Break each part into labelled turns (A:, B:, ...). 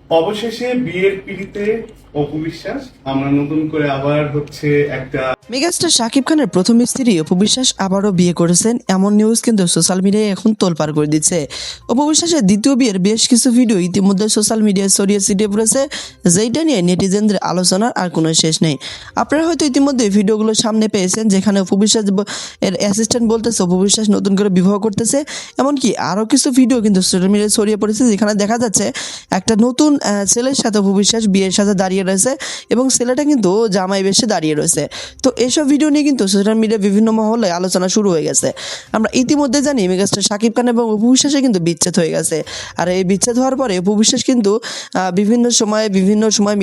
A: অবশেষে বিয়ের পিড়িতে অপু বিশ্বাস আমরা নতুন করে আবার হচ্ছে একটা
B: মেগাস্টার শাকিব খানের প্রথম স্ত্রী অপু বিশ্বাস আবারও বিয়ে করেছেন এমন নিউজ কিন্তু সোশ্যাল মিডিয়ায় এখন তোলপাড় করে দিচ্ছে। অপু বিশ্বাসের দ্বিতীয় বিয়ের বেশ কিছু ভিডিও ইতিমধ্যে সোশ্যাল মিডিয়ায় ছড়িয়ে ছিটিয়ে পড়েছে, যেটা নিয়ে নেটিজেনদের আলোচনার আর কোনো শেষ নেই। আপনারা হয়তো ইতিমধ্যে ভিডিওগুলো সামনে পেয়েছেন, যেখানে অপু বিশ্বাস এর অ্যাসিস্ট্যান্ট বলতেছে অপু বিশ্বাস নতুন করে বিবাহ করতেছে। এমনকি আরও কিছু ভিডিও কিন্তু সোশ্যাল মিডিয়ায় ছড়িয়ে পড়েছে, যেখানে দেখা যাচ্ছে একটা নতুন ছেলের সাথে অপু বিশ্বাস বিয়ের সাথে দাঁড়িয়ে রয়েছে এবং ছেলেটা কিন্তু জামাই বেশে দাঁড়িয়ে রয়েছে। তো এইসব ভিডিও নিয়ে কিন্তু সোশ্যাল মিডিয়ায় বিভিন্ন মহলে আলোচনা শুরু হয়ে গেছে। আমরা ইতিমধ্যে জানি মেগাস্টার শাকিব খান এবং অপু বিশ্বাসের কিন্তু বিচ্ছেদ হয়ে গেছে। আর এই বিচ্ছেদ হওয়ার পরে অপু বিশ্বাস কিন্তু বিভিন্ন সময়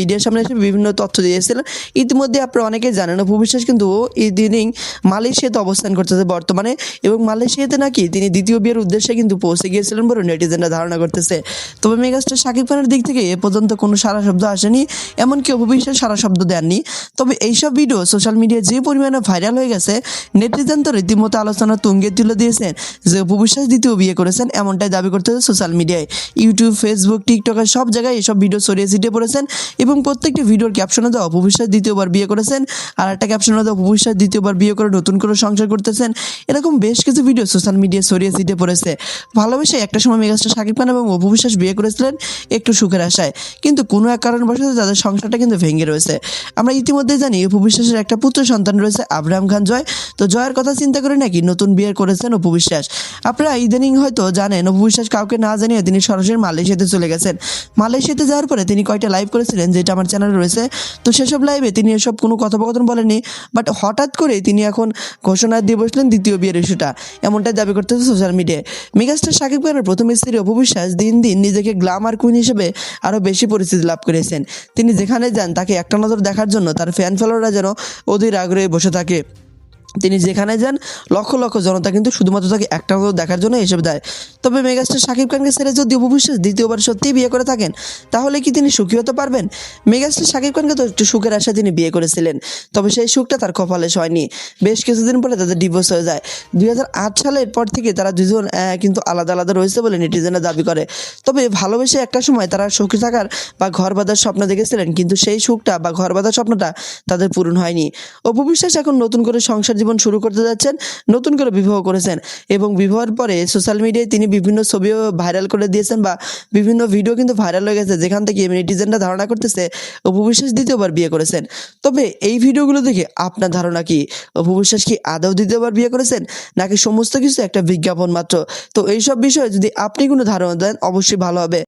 B: মিডিয়ার সামনে এসে বিভিন্ন তথ্য দিয়েছিলেন। ইতিমধ্যে আপনারা অনেকেই জানেন অপু বিশ্বাস কিন্তু ইদানিং মালয়েশিয়াতে অবস্থান করতেছে বর্তমানে, এবং মালয়েশিয়াতে নাকি তিনি দ্বিতীয় বিয়ের উদ্দেশ্যে কিন্তু পৌঁছে গিয়েছিলেন বলে নেটিজেনরা ধারণা করতেছে। তবে মেগাস্টার শাকিব খানের দিক থেকে এ পর্যন্ত কোনো সারা শব্দ আসেনি, এমনকি অপু বিশ্বাস সারা শব্দ দেননি। তবে এইসব ভিডিও সোশ্যাল মিডিয়ায় যে পরিমাণে ভাইরাল হয়ে গেছে, নেটিজেন তো রীতিমতো আলোচনা তুঙ্গে তুলে দিয়েছেন যে অপু বিশ্বাস দ্বিতীয় বিয়ে করেছেন, এমনটাই দাবি করতেছে সোশ্যাল মিডিয়ায়। ইউটিউব, ফেসবুক, টিকটকের সব জায়গায় এসব ভিডিও ছড়িয়ে ছিটিয়ে পড়েছেন এবং প্রত্যেকটি ভিডিওর ক্যাপশনে দেওয়া অপু বিশ্বাস দ্বিতীয়বার বিয়ে করেছেন, আর একটা ক্যাপশনে দেওয়া অপু বিশ্বাস দ্বিতীয়বার বিয়ে করে নতুন করে সংসার করতেছেন। এরকম বেশ কিছু ভিডিও সোশ্যাল মিডিয়ায় ছড়িয়ে ছিটিয়ে পড়েছে। ভালোবেসে একটা সময় মেগাস্টার শাকিব খান এবং অপু বিশ্বাস বিয়ে করেছিলেন একটু সুখের আশায়, কিন্তু কোনো এক কারণবশত তাদের সংসারটা কিন্তু ভেঙে রয়েছে। আমরা ইতিমধ্যে জানি অপু বিশ্বাসের একটা পুত্র সন্তান রয়েছে আব্রাহাম খান জয়। তো জয়ের কথা চিন্তা করে নাকি নতুন বিয়ে করেছেন অপু বিশ্বাস। আপনারা ইদানিং হয়তো জানেন অপু বিশ্বাস কাউকে না জানিয়ে তিনি সরাসরি মালয়েশিয়াতে চলে গেছেন। মালয়েশিয়াতে যাওয়ার পরে তিনি কয়টা লাইভ করেছিলেন, যেটা আমার চ্যানেলে রয়েছে। তো সেসব লাইভে তিনি এসব কোনো কথোপকথন বলেননি, বাট হঠাৎ করে তিনি এখন ঘোষণা দিয়ে বসলেন দ্বিতীয় বিয়ের ইস্যুটা, এমনটাই দাবি করতেছে সোশ্যাল মিডিয়ায়। মেগাস্টার শাকিব খানের প্রথম স্ত্রী অপু বিশ্বাস দিন দিন নিজেকে গ্ল্যামার কুইন হিসেবে আরও বেশি পরিচিতি লাভ করেছেন। তিনি যেখানে যান তাকে একটা নজর দেখার জন্য তার ফ্যান ফলোয়াররা যেন অধীর আগ্রহে বসে থাকে। তিনি যেখানে যান লক্ষ লক্ষ জনতা কিন্তু শুধুমাত্র তাকে একটা নজর দেখার জন্য এসে দেয়। তবে মেগাস্টার শাকিব খানকে ছেড়ে যদি অপু বিশ্বাস দ্বিতীয়বার সত্যিই বিয়ে করে থাকেন, তাহলে কি তিনি সুখী হতে পারবেন? মেগাস্টার শাকিব খানকে তো একটু সুখের আশায় তিনি বিয়ে করেছিলেন, তবে সেই সুখটা তার কপালে হয়নি। বেশ কিছুদিন পরে তাদের ডিভোর্স হয়ে যায়। 2008 সালের পর থেকে তারা দুজন কিন্তু আলাদা আলাদা রয়েছে বলে নেটিজেনরা দাবি করে। তবে ভালোবেসে একটা সময় তারা সুখী থাকার বা ঘর বাঁধার স্বপ্ন দেখেছিলেন, কিন্তু সেই সুখটা বা ঘর বাঁধার স্বপ্নটা তাদের পূরণ হয়নি। অপু বিশ্বাস এখন নতুন করে সংসার জীবন শুরু করতে যাচ্ছেন, নতুন করে বিবাহ করেছেন এবং বিবাহের পরে সোশ্যাল মিডিয়ায় তিনি বিভিন্ন ছবিও ভাইরাল করে দিয়েছেন বা বিভিন্ন ভিডিও কিন্তু ভাইরাল হয়ে গেছে, যেখান থেকে নেটিজেনরা ধারণা করতেছে অপু বিশ্বাস দ্বিতীয়বার বিয়ে করেছেন। তবে এই ভিডিওগুলো দেখে আপনার ধারণা কি? অপু বিশ্বাস কি আদৌ দ্বিতীয়বার বিয়ে করেছেন, নাকি সমস্ত কিছু একটা বিজ্ঞাপন মাত্র? তো এইসব বিষয়ে যদি আপনি কোনো ধারণা দেন অবশ্যই ভালো হবে।